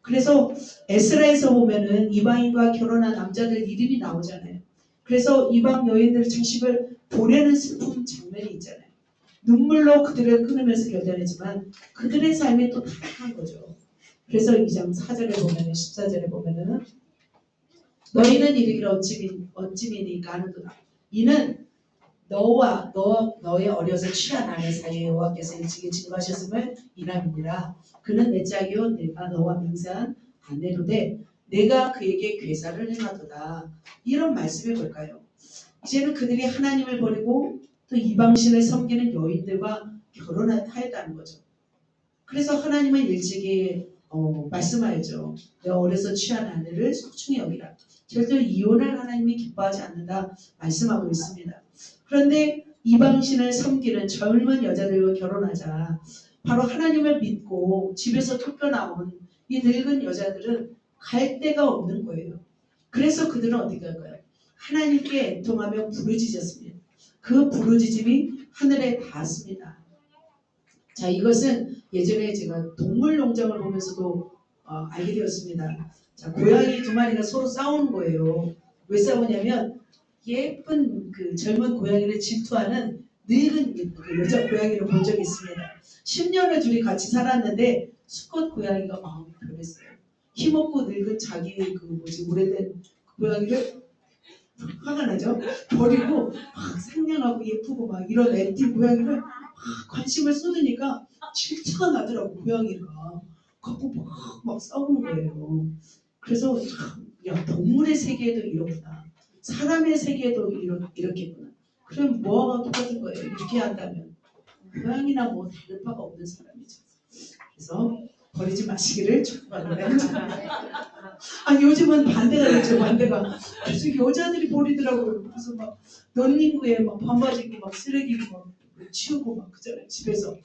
그래서 에스라에서 보면은 이방인과 결혼한 남자들 이름이 나오잖아요. 그래서 이방 여인들 자식을 보내는 슬픈 장면이 있잖아요. 눈물로 그들을 끊으면서 견뎌내지만 그들의 삶이 또 타락한 거죠. 그래서 2장 4절에 보면은 14절에 보면은 너희는 이르기를 어찌미니까 하는도다. 이는 너와 너의 어려서 취한 아내 사이에 여호와께서 일찍이 증거하셨음을 이남이니라. 그는 내 짝이요 내가 너와 맹세한 아내로되 내가 그에게 괴사를 행하도다. 이런 말씀이 뭘까요? 이제는 그들이 하나님을 버리고 또 이방신을 섬기는 여인들과 결혼하였다는 거죠. 그래서 하나님은 일찍이 말씀하였죠. 내가 어려서 취한 아내를 소중히 여기라. 절대로 이혼을 하나님이 기뻐하지 않는다 말씀하고 있습니다. 그런데 이방신을 섬기는 젊은 여자들과 결혼하자 바로 하나님을 믿고 집에서 쫓겨나온 이 늙은 여자들은 갈 데가 없는 거예요. 그래서 그들은 어떻게 할까요? 하나님께 애통하며 부르짖었습니다. 그 부르짖음이 하늘에 닿았습니다. 자, 이것은 예전에 제가 동물 농장을 보면서도 알게 되었습니다. 자, 고양이 두 마리가 서로 싸우는 거예요. 왜 싸우냐면 예쁜 그 젊은 고양이를 질투하는 늙은 그 여자 고양이를 본 적이 있습니다. 10년을 둘이 같이 살았는데 수컷 고양이가 마음이 변했어요. 힘없고 늙은 자기 오래된 고양이를 화가 나죠? 버리고 막 상냥하고 예쁘고 막 이런 애티 고양이를 막 관심을 쏟으니까 질투가 나더라고 고양이가. 갖고 막 싸우는 거예요. 그래서 참, 야 동물의 세계에도 이렇구나. 사람의 세계에도 이렇겠구나. 그럼 뭐가 똑같은 거예요. 이렇게 한다면 고양이나 뭐 다를 바가 없는 사람이죠. 그래서 버리지 마시기를 축복합니다. 아 요즘은 반대가 됐죠. 반대가. 그래서 여자들이 버리더라고요. 그래서 막 런닝구에 막 반바지 입고 막 쓰레기고 막 치우고 막 그잖아요. 집에서.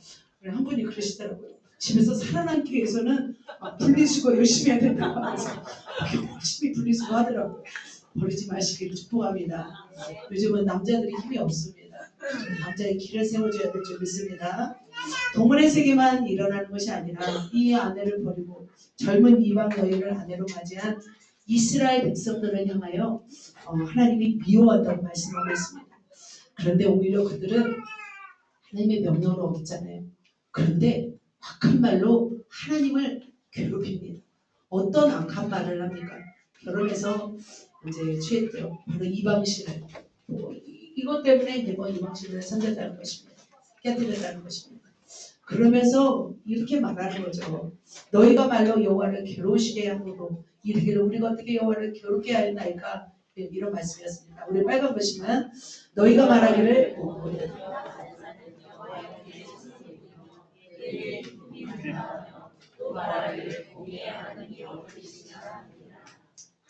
한 분이 그러시더라고요. 집에서 살아남기 위해서는 분리수거 열심히 해야 된다고 하면서 열심히 분리수거 하더라고요. 버리지 마시기를 축복합니다. 요즘은 남자들이 힘이 없습니다. 남자의 길을 세워줘야 될 줄 믿습니다. 동물의 세계만 일어나는 것이 아니라 이 아내를 버리고 젊은 이방 여인을 아내로 맞이한 이스라엘 백성들을 향하여 하나님이 미워한다고 말씀하고 있습니다. 그런데 오히려 그들은 하나님의 명령을 어겼잖아요. 그런데 악한 말로 하나님을 괴롭힙니다. 어떤 악한 말을 합니까? 결혼해서 이제 취했죠. 바로 이방신을. 이것 때문에 이제 이방신을 선택하는 것입니다. 깨뜨렸다는 것입니다. 그러면서 이렇게 말하는 거죠. 너희가 말로 여호와를 괴로우시게 함으로 이르기를 우리가 어떻게 여호와를 괴롭게 하였나이까 이런 말씀이었습니다. 우리 빨간 것이면 너희가 말하기를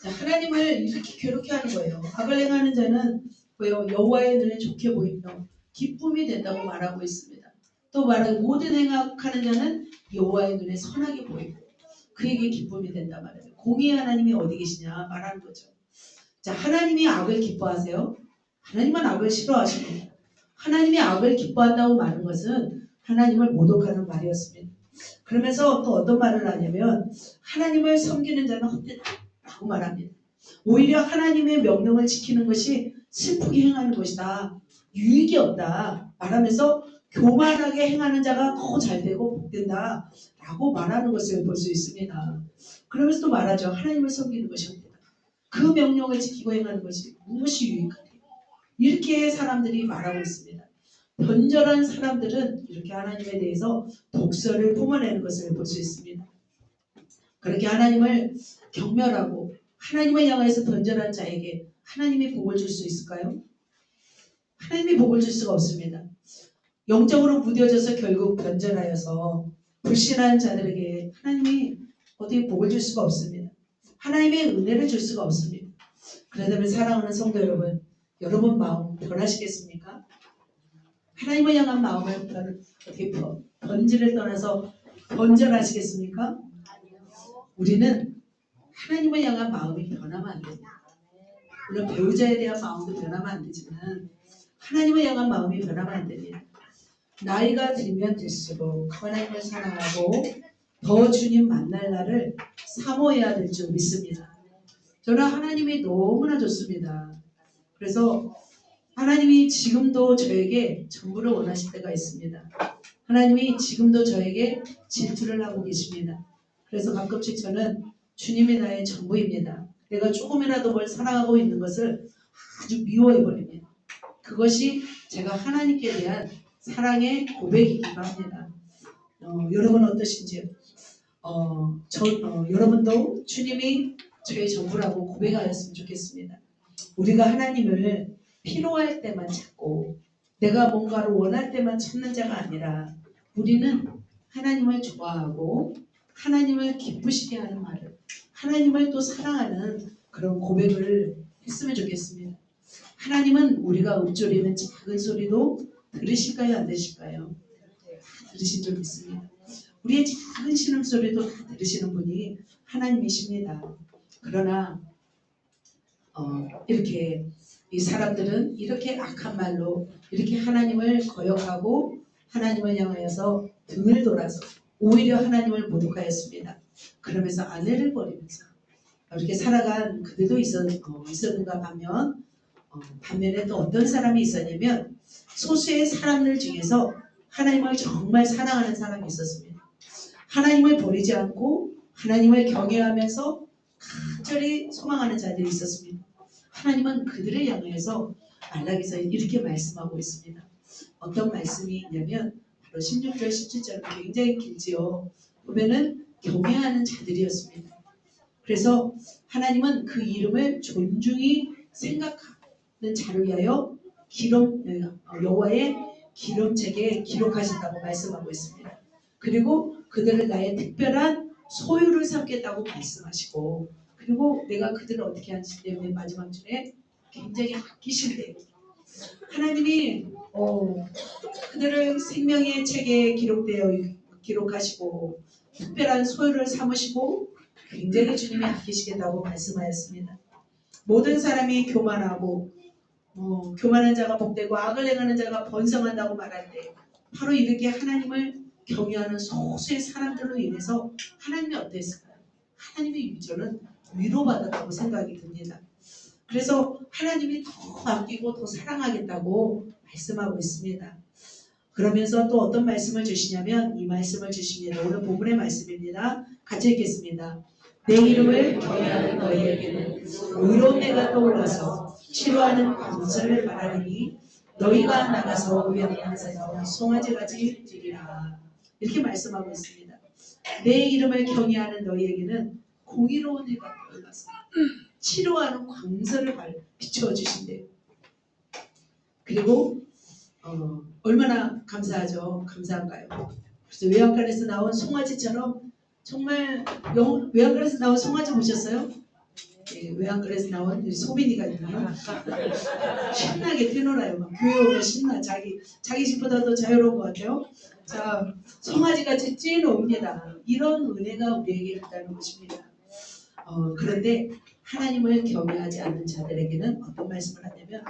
자, 하나님을 이렇게 괴롭게 하는 거예요. 악을 행하는 자는 여호와의 눈에 좋게 보이며 기쁨이 된다고 말하고 있습니다. 또 말하는 모든 행악하는 자는 여호와의 눈에 선하게 보이고 그에게 기쁨이 된다 말해요. 공의의 하나님이 어디 계시냐 말하는 거죠. 자, 하나님이 악을 기뻐하세요? 하나님은 악을 싫어하십니다. 하나님이 악을 기뻐한다고 말하는 것은 하나님을 모독하는 말이었습니다. 그러면서 또 어떤 말을 하냐면 하나님을 섬기는 자는 헛되다라고 말합니다. 오히려 하나님의 명령을 지키는 것이 슬프게 행하는 것이다. 유익이 없다. 말하면서 교만하게 행하는 자가 더 잘되고 복된다. 라고 말하는 것을 볼 수 있습니다. 그러면서 또 말하죠. 하나님을 섬기는 것이 헛되다. 그 명령을 지키고 행하는 것이 무엇이 유익하냐. 이렇게 사람들이 말하고 있습니다. 변절한 사람들은 이렇게 하나님에 대해서 독설을 뿜어내는 것을 볼 수 있습니다. 그렇게 하나님을 경멸하고 하나님을 향해서 변절한 자에게 하나님이 복을 줄 수 있을까요? 하나님이 복을 줄 수가 없습니다. 영적으로 무뎌져서 결국 변절하여서 불신한 자들에게 하나님이 어떻게 복을 줄 수가 없습니다. 하나님의 은혜를 줄 수가 없습니다. 그러다면 사랑하는 성도 여러분, 여러분 마음 변하시겠습니까? 하나님을 향한 마음을 어떻게 번지를 떠나서 번절하시겠습니까? 우리는 하나님을 향한 마음이 변하면 안 됩니다. 물론 배우자에 대한 마음도 변하면 안 되지만 하나님을 향한 마음이 변하면 안 됩니다. 나이가 들면 들수록 하나님을 사랑하고 더 주님 만날 날을 사모해야 될 줄 믿습니다. 저는 하나님이 너무나 좋습니다. 그래서 하나님이 지금도 저에게 전부를 원하실 때가 있습니다. 하나님이 지금도 저에게 질투를 하고 계십니다. 그래서 가끔씩 저는 주님이 나의 전부입니다. 내가 조금이라도 뭘 사랑하고 있는 것을 아주 미워해버립니다. 그것이 제가 하나님께 대한 사랑의 고백이기도 합니다. 여러분 어떠신지요? 여러분도 주님이 저의 전부라고 고백하였으면 좋겠습니다. 우리가 하나님을 필요할 때만 찾고 내가 뭔가를 원할 때만 찾는 자가 아니라 우리는 하나님을 좋아하고 하나님을 기쁘시게 하는 말을 하나님을 또 사랑하는 그런 고백을 했으면 좋겠습니다. 하나님은 우리가 읊조리는 작은 소리도 들으실까요? 안 들으실까요? 들으신 줄 믿습니다. 우리의 작은 신음소리도 다 들으시는 분이 하나님이십니다. 그러나 이렇게 이 사람들은 이렇게 악한 말로 이렇게 하나님을 거역하고 하나님을 향하여서 등을 돌아서 오히려 하나님을 모독하였습니다. 그러면서 아내를 버리면서 이렇게 살아간 그들도 있었는가 하면 반면에 또 어떤 사람이 있었냐면 소수의 사람들 중에서 하나님을 정말 사랑하는 사람이 있었습니다. 하나님을 버리지 않고 하나님을 경외하면서 간절히 소망하는 자들이 있었습니다. 하나님은 그들을 향해서 말라기서 이렇게 말씀하고 있습니다. 어떤 말씀이 있냐면 바로 16절 17절 굉장히 길지요. 보면은 경외하는 자들이었습니다. 그래서 하나님은 그 이름을 존중히 생각하는 자를 위하여 여호와의 기름책에 기록하신다고 말씀하고 있습니다. 그리고 그들을 나의 특별한 소유를 삼겠다고 말씀하시고 그리고 내가 그들을 어떻게 하시기 때문에 마지막 줄에 굉장히 아끼신대요. 하나님이 그들을 생명의 책에 기록하시고 특별한 소유를 삼으시고 굉장히 주님이 아끼시겠다고 말씀하였습니다. 모든 사람이 교만하고 교만한 자가 복되고 악을 행하는 자가 번성한다고 말할 때 바로 이렇게 하나님을 경외하는 소수의 사람들로 인해서 하나님이 어땠을까요? 하나님의 저는 위로받았다고 생각이 듭니다. 그래서 하나님이 더 아끼고 더 사랑하겠다고 말씀하고 있습니다. 그러면서 또 어떤 말씀을 주시냐면 이 말씀을 주십니다. 오늘 본문의 말씀입니다. 같이 읽겠습니다. 내 이름을 경외하는 너희에게는 의로운 내가 떠올라서 치료하는 광선을 바라리니 너희가 나가서 우연한에서 나온 송아지같이 되리라. 이렇게 말씀하고 있습니다. 내 이름을 경외하는 너희에게는 공의로운 해가 떠올라서 치료하는 광선을 비춰주신대요. 그리고 얼마나 감사하죠. 감사한가요? 그래서 외양간에서 나온 송아지처럼 정말 외양간에서 나온 송아지 보셨어요? 네, 외양간에서 나온 소민이가 있나요? 신나게 뛰놀아요. 막 교회 오면 신나. 자기 집보다 더 자유로운 것 같아요. 자, 송아지같이 뛰노옵니다. 이런 은혜가 우리에게 있다는 것입니다. 그런데 하나님을 경외하지 않는 자들에게는 어떤 말씀을 하냐면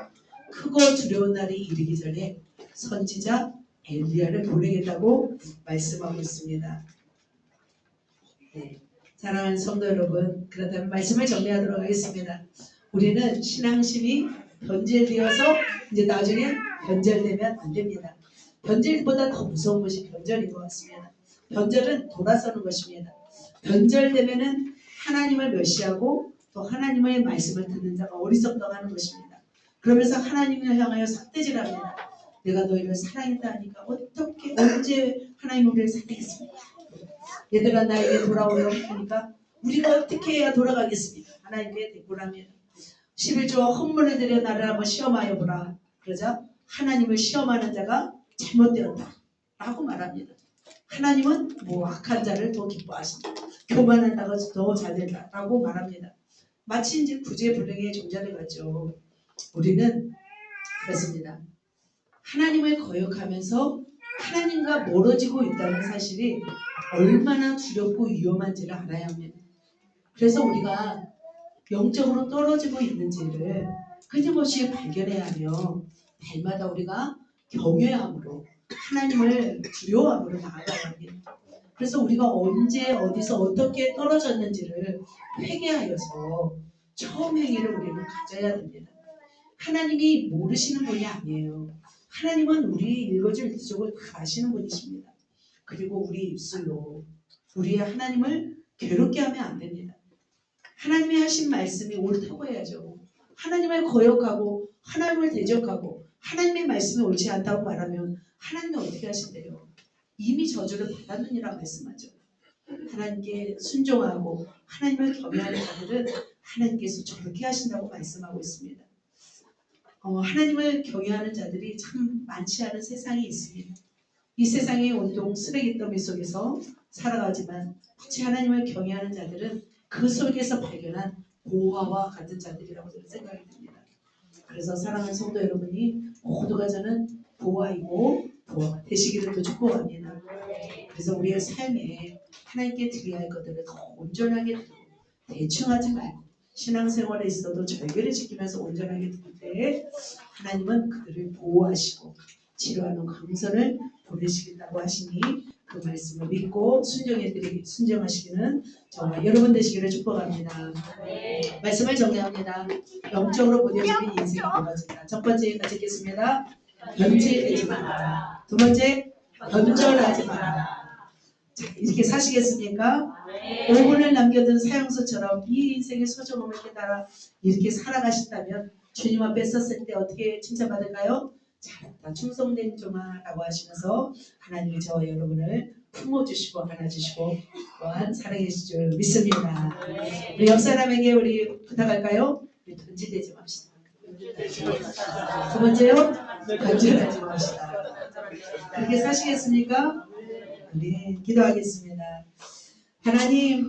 크고 두려운 날이 이르기 전에 선지자 엘리야를 보내겠다고 말씀하고 있습니다. 네, 사랑하는 성도 여러분, 그렇다면 말씀을 정리하도록 하겠습니다. 우리는 신앙심이 변질되어서 이제 나중에 변절되면 안 됩니다. 변질보다 더 무서운 것이 변절인 것 같습니다. 변절은 돌아서는 것입니다. 변절되면은 하나님을 멸시하고 또 하나님의 말씀을 듣는 자가 어리석다고 하는 것입니다. 그러면서 하나님을 향하여 삿대질합니다. 내가 너희를 사랑했다 하니까 어떻게 언제 하나님 우리를 사랑했습니까? 얘들아 나에게 돌아오려 하니까 우리가 어떻게 해야 돌아가겠습니까? 하나님께 대꾸합니다. 11조 헌물을 들여 나를 한번 시험하여 보라. 그러자 하나님을 시험하는 자가 잘못되었다 라고 말합니다. 하나님은 악한 자를 더 기뻐하신다. 교만한 자가 더 잘된다 라고 말합니다. 마치 이제 구제불능의 종자들 같죠. 우리는 그렇습니다. 하나님을 거역하면서 하나님과 멀어지고 있다는 사실이 얼마나 두렵고 위험한지를 알아야 합니다. 그래서 우리가 영적으로 떨어지고 있는지를 끊임없이 발견해야 하며 날마다 우리가 경외함으로 하나님을 두려워함으로 나아가야 합니다. 그래서 우리가 언제 어디서 어떻게 떨어졌는지를 회개하여서 처음 행위를 우리는 가져야 됩니다. 하나님이 모르시는 분이 아니에요. 하나님은 우리 일거질 일족을 다 아시는 분이십니다. 그리고 우리 입술로 우리의 하나님을 괴롭게 하면 안 됩니다. 하나님이 하신 말씀이 옳다고 해야죠. 하나님을 거역하고 하나님을 대적하고 하나님의 말씀이 옳지 않다고 말하면 하나님은 어떻게 하신대요? 이미 저주를 받았느니라 말씀하죠. 하나님께 순종하고 하나님을 경외하는 자들은 하나님께서 저렇게 하신다고 말씀하고 있습니다. 하나님을 경외하는 자들이 참 많지 않은 세상이 있습니다. 이 세상의 온통 쓰레기 더미 속에서 살아가지만 마치 하나님을 경외하는 자들은 그 속에서 발견한 보화와 같은 자들이라고 저는 생각이 듭니다. 그래서 사랑하는 성도 여러분이 모두가 저는 보화이고 보화가 되시기를 또 축복합니다. 그래서 우리의 삶에 하나님께 드려야 할 것들을 더 온전하게 드리고 대충 하지 말고 신앙생활에 있어도 절개를 지키면서 온전하게 드릴 때 하나님은 그들을 보호하시고 치료하는 강선을 보내시겠다고 하시니 그 말씀을 믿고 순종하시기는 정말 여러분 되시기를 축복합니다. 말씀을 정리합니다. 영적으로 보내주는 인생이 되어진다. 첫 번째 같이 읽겠습니다. 변질되지 마라. 두 번째, 변절하지 마라. 자, 이렇게 사시겠습니까? 5분을 남겨둔 사형수처럼 이 인생의 소중함을 깨달아 이렇게 살아가신다면 주님 앞에 섰을 때 어떻게 칭찬받을까요? 잘했다, 충성된 종아라고 하시면서 하나님이 저와 여러분을 품어주시고 안아주시고 또한 사랑해 주실 줄 믿습니다. 우리 옆 사람에게 우리 부탁할까요? 우리 변질되지 맙시다. 두 번째요, 변질하지 맙시다. 그렇게 사시겠습니까? 네, 기도하겠습니다. 하나님,